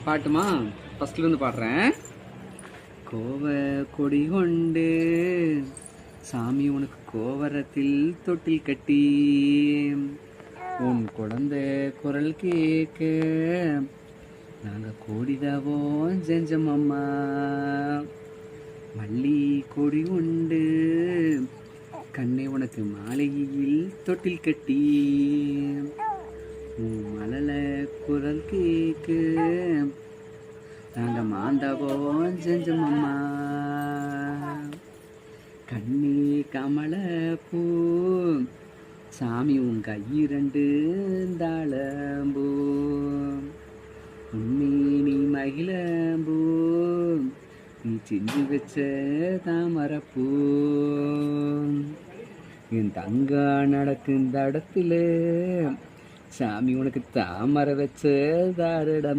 பாட்டுமா? ஃபர்ஸ்ட்ல இருந்து பாடுறேன். கோவ கொடி கொண்டு சாமி உனக்கு கோவரத்தில் தொட்டில் கட்டி உன் குழந்தை குரல் கேட்க நாங்க கோடிதாவோ செஞ்சோம் அம்மா. மல்லி கொடி உண்டு கண்ணை உனக்கு மாலையில் தொட்டில் கட்டி உன் மலல குரல் கேட்க நாங்க மாந்தாவோ செஞ்சோம் அம்மா. கண்ணி கமல பூ சாமி உன் கையிரண்டு தாளம்பூ உண்மை நீ மகிழம்பூ நீ செஞ்சு வச்ச தாமரப்பூ என் தங்கா நடக்கும் இந்த இடத்துல சாமி உனக்கு தாமரை வச்ச தாரடம்.